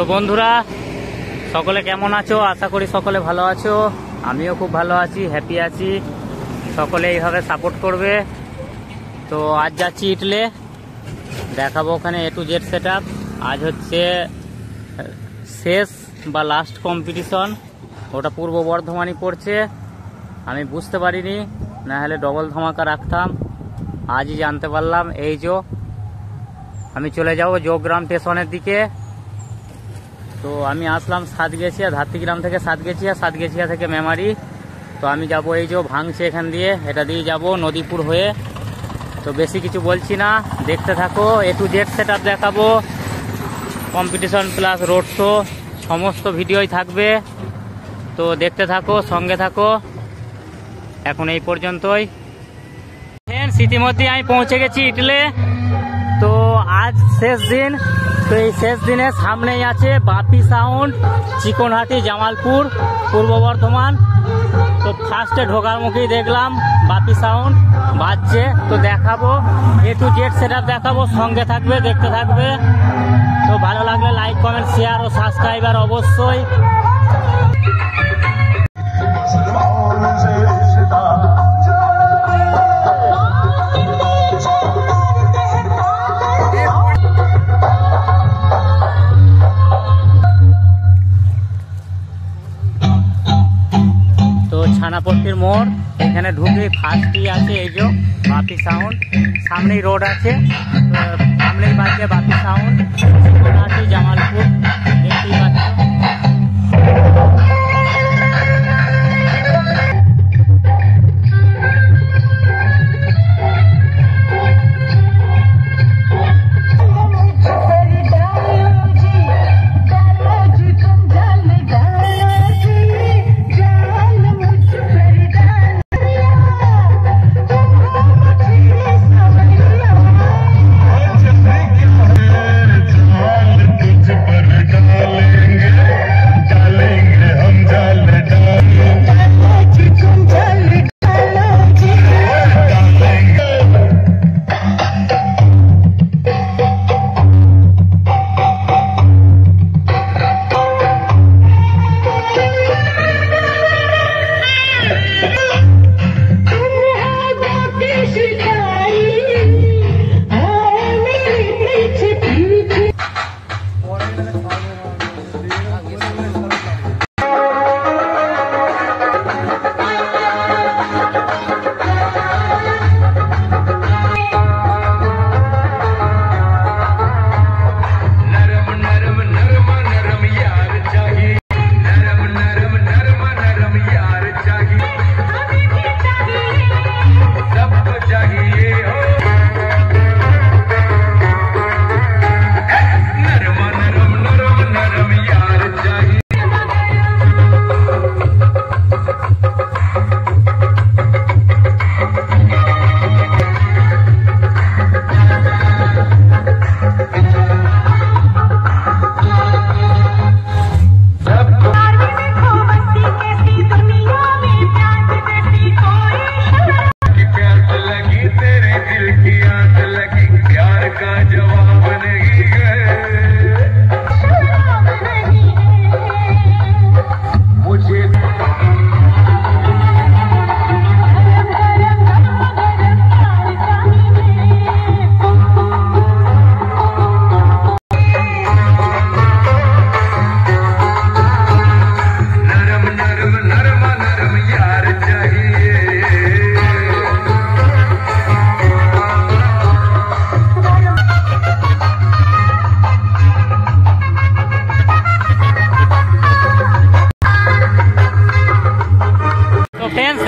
তো বন্ধুরা সকলে কেমন আছো? আশা করি সকলে ভালো আছো। আমিও খুব ভালো আছি, হ্যাপি আছি। সকলে এইভাবে সাপোর্ট করবে। তো আজ যাচ্ছি ইটলে, দেখাবো ওখানে A to Z সেটআপ। আজ হচ্ছে শেষ বা লাস্ট কম্পিটিশন, ওটা পূর্ব বর্ধমানই পড়ছে। আমি বুঝতে পারিনি, না হলে ডবল ধামাকা রাখতাম। আজই জানতে পারলাম। এই যে আমি চলে যাব যোগগ্রাম স্টেশনের দিকে। তো আমি আসলাম সাতগেছিয়া, ধাত্রীগ্রাম থেকে সাতগেছিয়া, সাতগেছিয়া থেকে মেমারি। তো আমি যাব এই যে ভাঙছে এখান দিয়ে, এটা দিয়ে যাব নদীপুর হয়ে। তো বেশি কিছু বলছি না, দেখতে থাকো। A to Z সেটআপ দেখাবো, কম্পিটিশন প্লাস রোড শো সমস্ত ভিডিওই থাকবে। তো দেখতে থাকো, সঙ্গে থাকো। এখন এই পর্যন্তই। ইতিমধ্যে আমি পৌঁছে গেছি ইটলে। তো আজ শেষ দিন। তো এই শেষ দিনের সামনেই আছে বাপি সাউন্ড, চিকনহাটি, জামালপুর, পূর্ব বর্ধমান। তো ফার্স্টে ঢোকার মুখেই দেখলাম বাপি সাউন্ড বাজছে। তো দেখাবো A to Z সেটআপ দেখাবো, সঙ্গে থাকবে, দেখতে থাকবে। তো ভালো লাগলে লাইক, কমেন্ট, শেয়ার ও সাবস্ক্রাইবার অবশ্যই। ছানাপট্টির মোড়, এখানে ঢুকে ফার্স্টই আছে এই যে বাপি সাউন্ড। সামনেই রোড আছে, সামনেই বাজছে বাপি সাউন্ড, চিকনহাটি, জামালপুর, দেখতেই পাচ্ছ।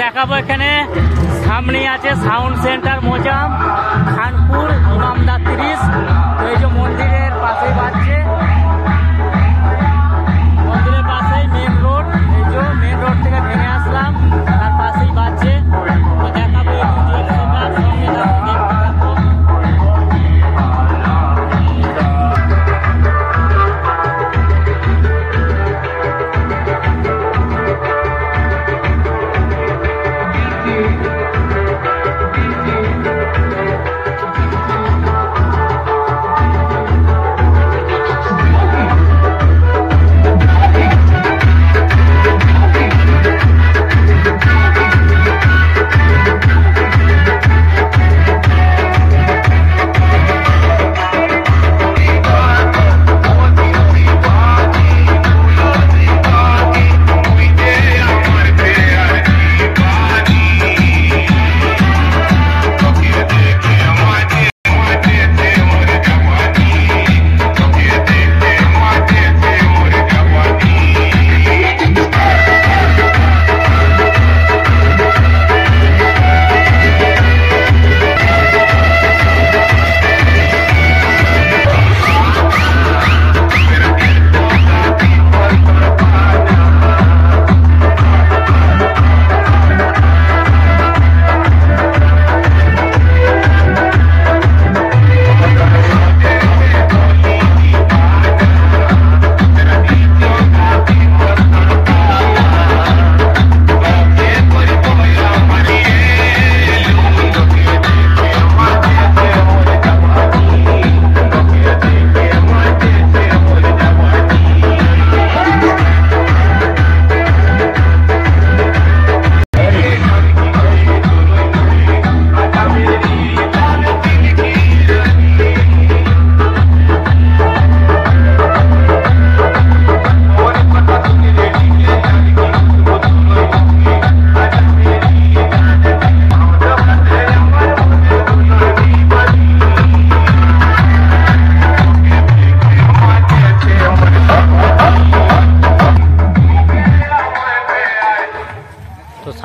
দেখাবো এখানে সামনেই আছে সাউন্ড সেন্টার মোজাম, খানপুর, ইমামদা 30। তো এই যে মন্দিরের পাশেই বাজছে, মন্দিরের পাশেই মেন রোড। এই যে মেন রোড থেকে ভেঙে আসলাম, তার পাশেই বাজছে। তো দেখাবো সঙ্গে থাকবো।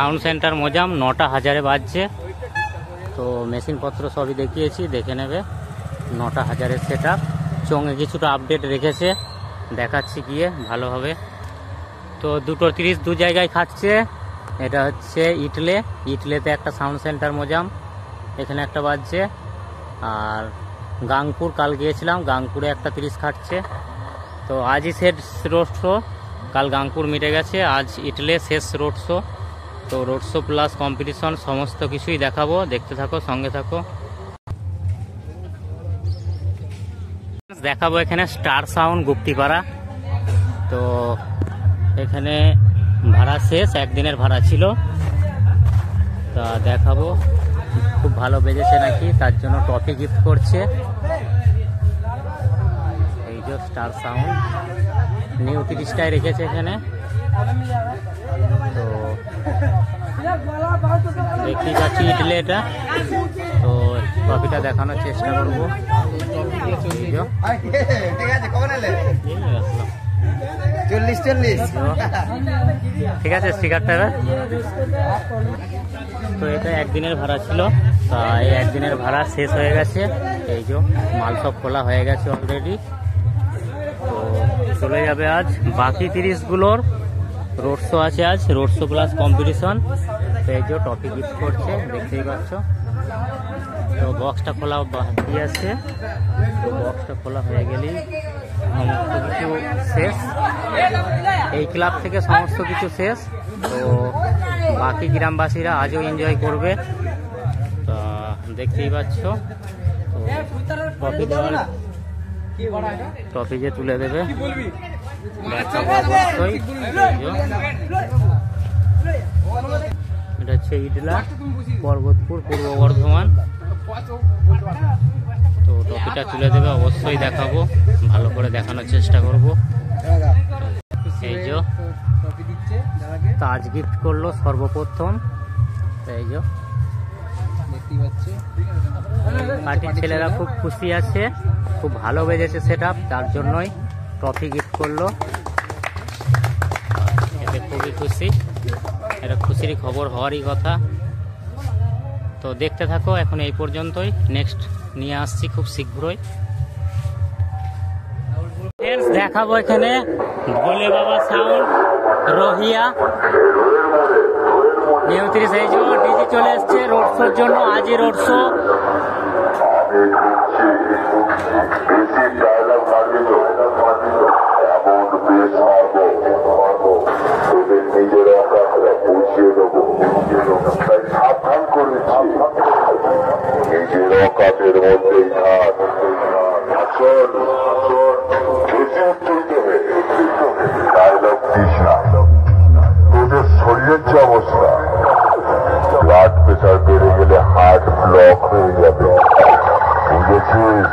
সাউন্ড সেন্টার মোজাম 9টা 1000-এ বাজছে। তো মেশিনপত্র সবই দেখিয়েছি, দেখে নেবে। 9টা 1000-এর সেট আপ। চোঙে কিছুটা আপডেট রেখেছে, দেখাচ্ছি গিয়ে ভালোভাবে। তো 2:30 দু জায়গায় খাটছে। এটা হচ্ছে ইটলেতে একটা সাউন্ড সেন্টার মোজাম, এখানে একটা বাজছে। আর গাংপুর কাল গিয়েছিলাম, গাংপুরে একটা 30 খাটছে। তো আজই শেষ রোড শো, কাল গাংপুর মিটে গেছে, আজ ইটলে শেষ রোড শো। তো রোড শো প্লাস কম্পিটিশন সমস্ত কিছুই দেখাবো, দেখতে থাকো, সঙ্গে থাকো। দেখাবো এখানে স্টার সাউন্ড গুপ্তিপাড়া। তো এখানে ভাড়া শেষ, একদিনের ভাড়া ছিল। তা দেখাবো, খুব ভালো বেজেছে নাকি, তার জন্য ট্রফি গিফট করছে। এই যে স্টার সাউন্ড নিউ 30টায় রেখেছে এখানে। তো দেখতে যাচ্ছি ইডলে এটা। তো ট্রফিটা দেখানোর চেষ্টা করবো। ঠিক আছে, স্টিকারটা তো এটা একদিনের ভাড়া ছিল। তা এই একদিনের ভাড়া শেষ হয়ে গেছে। এই যে মাল সব খোলা হয়ে গেছে অলরেডি। তো চলে যাবে আজ বাকি 30গুলোর রোড শো আছে, আজ রোড শো প্লাস কম্পিটিশন। তো এই যে টপিক গিফট করছে, দেখতেই পাচ্ছ। তো বক্সটা খোলা বাকি আছে। তো বক্সটা খোলা হয়ে গেলেই সমস্ত কিছু শেষ, এই ক্লাব থেকে সমস্ত কিছু শেষ। তো বাকি গ্রামবাসীরা আজও এনজয় করবে, তা দেখতেই পাচ্ছ। ট্রফি যে তুলে দেবে অবশ্যই। এটা হচ্ছে ইডলা, পর্বতপুর, পূর্ব বর্ধমান। তো ট্রফিটা তুলে দেবে অবশ্যই, দেখাবো, ভালো করে দেখানোর চেষ্টা করব। এই যে তাজ গিফট করলো সর্বপ্রথম। এই যে পার্টির ছেলেরা খুব খুশি আছে, খুব ভালো বেজেছে সেট আপ, তার জন্যই ট্রফি গিফট করলো। এতে খুবই খুশি, এটা খুশির খবর হওয়ারই কথা। তো দেখতে থাকো, এখন এই পর্যন্তই, নেক্সট নিয়ে আসছি খুব শীঘ্রই। দেখাবো এখানে ভোলে বাবা সাউন্ড রহিয়া নিউ 30। এই যে ডিজি চলে এসছে রোড শোর জন্য, আজই রোড শো। সাবধান করেছি, নিজের অকাতের মধ্যেই থাক। আসল ডায়লগ দিস না, তোদের শরীরের যে অবস্থা, ব্লাড প্রেশার বেড়ে গেলে হার্ট ব্লক হয়ে যাবে, বুঝেছিস?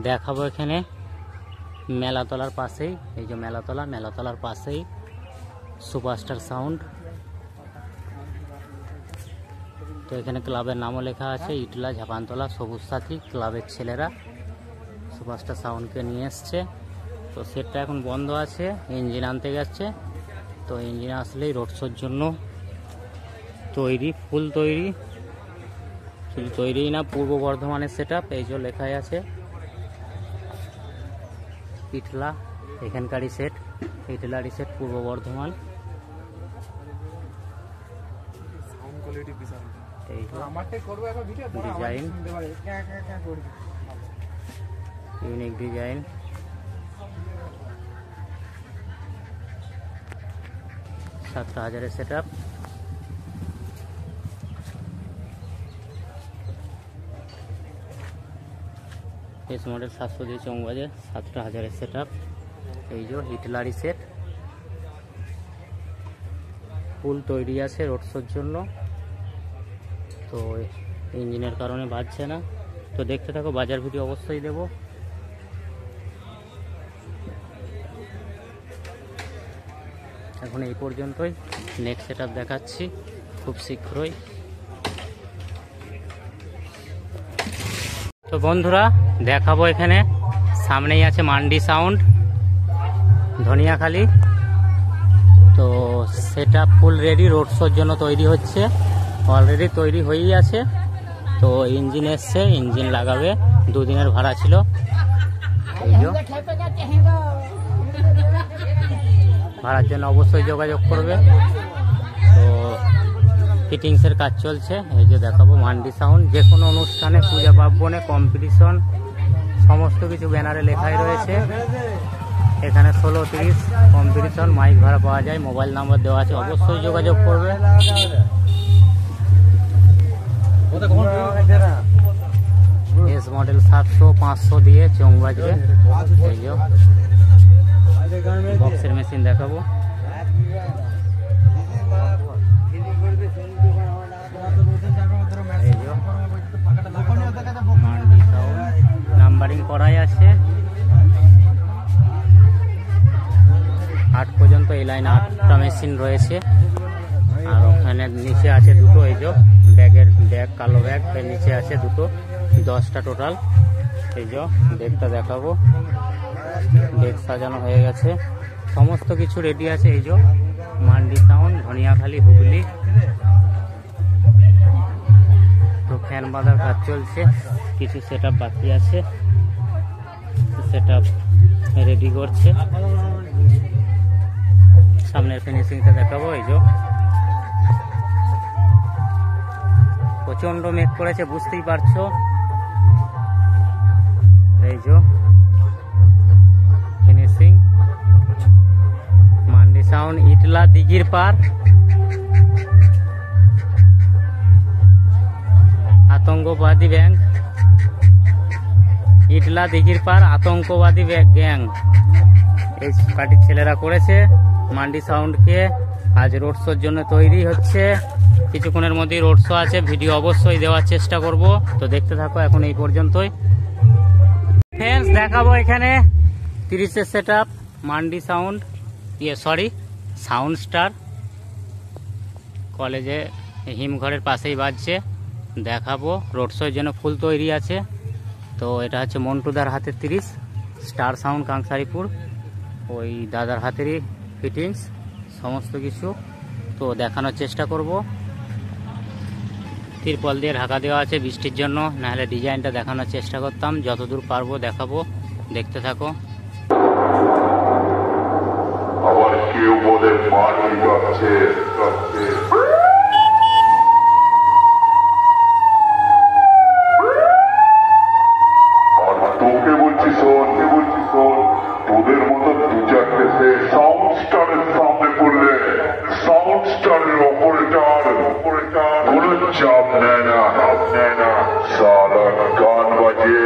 দেখাবো এখানে মেলাতলার পাশেই, এই যে মেলাতলার পাশেই সুপারস্টার সাউন্ড। তো এখানে ক্লাবের নামও লেখা আছে, ইটলা ঝাপানতলা সবুজ সাথী ক্লাবের ছেলেরা সুপারস্টার সাউন্ডকে নিয়ে এসছে। তো সেটটা এখন বন্ধ আছে, ইঞ্জিন আনতে গেছে। তো ইঞ্জিন আসলেই রোড শোর জন্য তৈরি, ফুল তৈরি। শুধু তৈরি না, পূর্ব বর্ধমানের সেট আপ, এই যে লেখাই আছে ইটলা, এখানকারই সেট, ইটলারই সেট, পূর্ব বর্ধমান। এই design, unique design. 7,000 set up. S model 700 দিয়ে চৌবাজে, 7,000 সেট আপ। এই যে হিটলারি সেট, ফুল তৈরি আছে রোড শোর জন্য। তো ইঞ্জিনের কারণে বাজছে না। তো দেখতে থাকো, বাজার ভিডিও অবশ্যই দেব। এখন এই পর্যন্তই, নেক্সট সেট আপ দেখাচ্ছি খুব শীঘ্রই। তো বন্ধুরা দেখাবো, এখানে সামনেই আছে মান্ডি সাউন্ড ধনিয়াখালী। তো সেটা ফুল রেডি, রোড শোর জন্য তৈরি হচ্ছে, অলরেডি তৈরি হয়েই আছে। তো ইঞ্জিন এসছে, ইঞ্জিন লাগাবে, 2 দিনের ভাড়া ছিল। এই যে ভাড়ার জন্য অবশ্যই যোগাযোগ করবে। তো ফিটিংসের কাজ চলছে, এই যে দেখাবো মান্ডি সাউন্ড। যে কোনো অনুষ্ঠানে, পূজা পার্বণে, কম্পিটিশন, সমস্ত কিছু ব্যানারে লেখাই রয়েছে। এখানে 16-30 কম্পিটিশন, মাইক ভাড়া পাওয়া যায়, মোবাইল নাম্বার দেওয়া আছে, অবশ্যই যোগাযোগ করবে। এস মডেল 700, 500 দিয়ে চোং বাজবে। এই যে বক্সের মেশিন দেখাবো। মান্ডি সাউন্ড নাম্বারিং করাই আছে, 8 পর্যন্ত। এই লাইনে 8টা মেশিন রয়েছে। আর ওখানে নিচে আছে দুটো, এই যে ব্যাগ, কালো ব্যাগ, এর নিচে আছে দুটো, 10টা টোটাল। এই যে ব্যাগটা দেখাবো, ব্যাগ সাজানো হয়ে গেছে, সমস্ত কিছু রেডি আছে। এই যে মান্ডি সাউন্ড ধনিয়াখালী হুগলি। তো ফ্যান বাঁধার কাজ চলছে, কিছু সেট আপ বাকি আছে, সেট আপ রেডি করছে। সামনের ফিনিশিংটা দেখাবো। এই যে প্রচন্ড মেঘ করেছে, বুঝতেই পারছো। এই যে ফিনিশিং, মান্ডি সাউন্ড, ইটলা দিঘির পার, আতঙ্কবাদী ব্যাংক, ইটলা দিঘির পার আতঙ্কবাদী গ্যাং, এই পার্টির ছেলেরা করেছে মান্ডি সাউন্ডকে। আজ রোড শোর জন্য তৈরি হচ্ছে, কিছুক্ষণের মধ্যেই রোড শো আছে, ভিডিও অবশ্যই দেওয়ার চেষ্টা করব। তো দেখতে থাকো, এখন এই পর্যন্তই। ফ্রেন্ডস দেখাবো এখানে 30-এর set up Mandi sound, sound star কলেজে হিমঘরের পাশেই বাজছে। দেখাবো, রোড শোর জন্য ফুল তৈরি আছে। তো এটা হচ্ছে মন্টুদার হাতের 30 স্টার সাউন্ড কাংসারিপুর, ওই দাদার হাতেরই ফিটিংস সমস্ত কিছু। তো দেখানোর চেষ্টা করব। তিরপল দিয়ে ঢাকা দেওয়া আছে বৃষ্টির জন্য, নাহলে ডিজাইনটা দেখানোর চেষ্টা করতাম, যতদূর পারবো দেখাবো। দেখতে থাকো। আবার কেউ বলে মাটি যাচ্ছে, আর তোকে বলছি শোন, তোদের মতো 2-4টে সে সাউন্ড স্টারের সামনে পড়লে সাউন্ড স্টারের অপারেটর কোনো চাপ নেয় না। সারা গান বাজে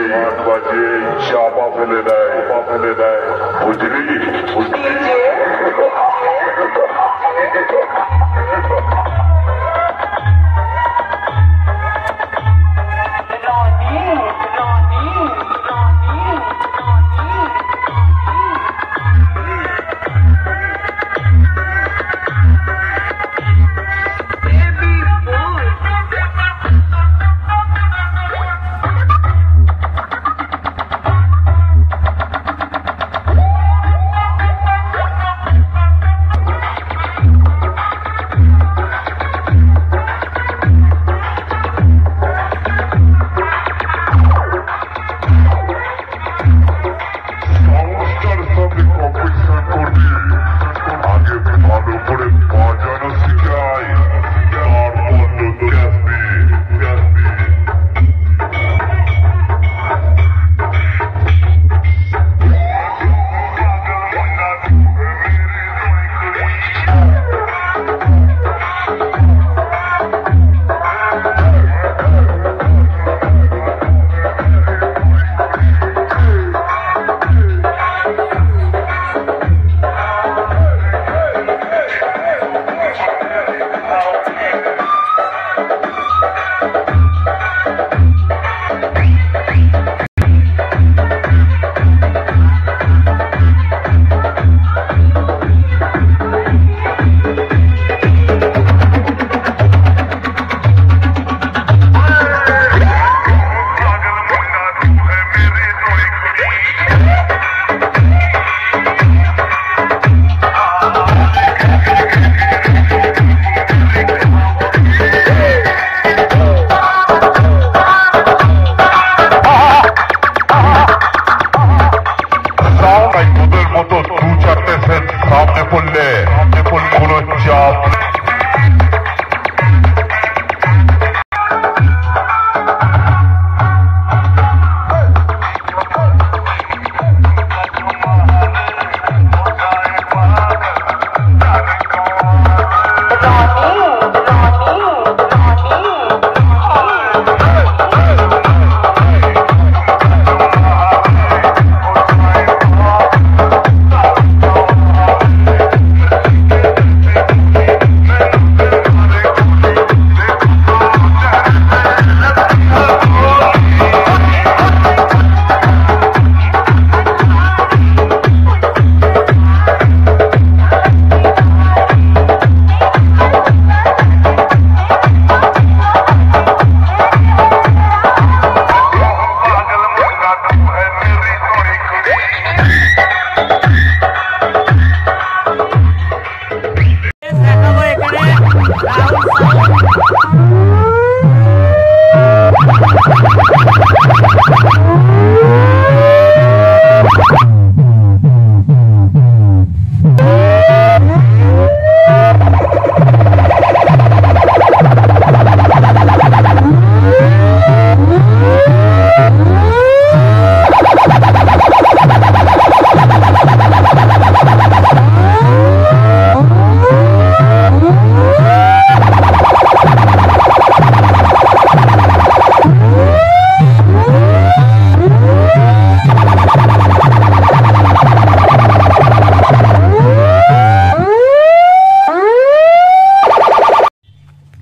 চাপা ফেলে দেয়, বুঝলি? সাউন্ড, তাই তোদের মতো 2-4টে সেট সামনে পড়লে কোনো চাপ নেই।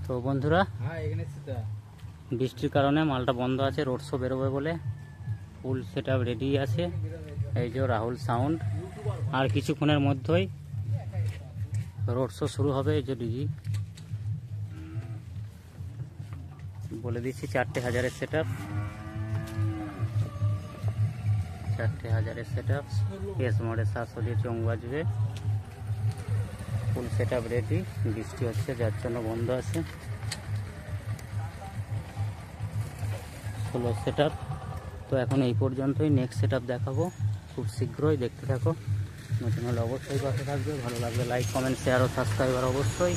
তো বন্ধুরা, বৃষ্টির কারণে মালটা বন্ধ আছে, রোড শো বেরোবে বলে ফুল সেট আপ রেডি আছে। এই যে রাহুল সাউন্ড, আর কিছুক্ষণের মধ্যেই রোড শো শুরু হবে। এই যে ডিজি বলে দিচ্ছি, 4টে হাজারের সেট আপ, 4টে হাজারের সেট আপ, এস মোডে 700 দিয়ে চোং বাজবে। ফুল সেট আপ রেডি, বৃষ্টি হচ্ছে যার জন্য বন্ধ আছে। Solo set up. তো এখন এই পর্যন্তই, নেক্সট সেট আপ দেখাবো খুব শীঘ্রই, দেখতে থাকো। নতুন হলে অবশ্যই পাশে থাকবে, ভালো লাগবে লাইক কমেন্ট শেয়ার ও সাবস্ক্রাইবার অবশ্যই।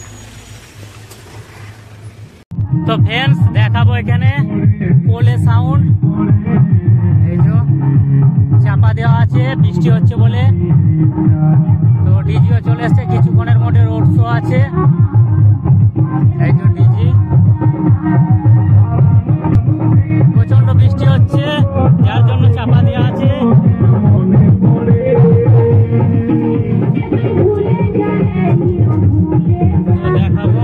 তো ফ্রেন্ডস, দেখাবো এখানে পোলে সাউন্ড। এই যে চাপা দেওয়া আছে বৃষ্টি হচ্ছে বলে, তো ডিজিও চলে এসছে, কিছুক্ষণের মধ্যে রোড শো আছে। এই যে ডিজি, প্রচন্ড বৃষ্টি হচ্ছে যার জন্য চাপা দেওয়া আছে। দেখাবো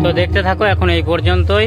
তো দেখতে থাকো, এখন এই পর্যন্তই।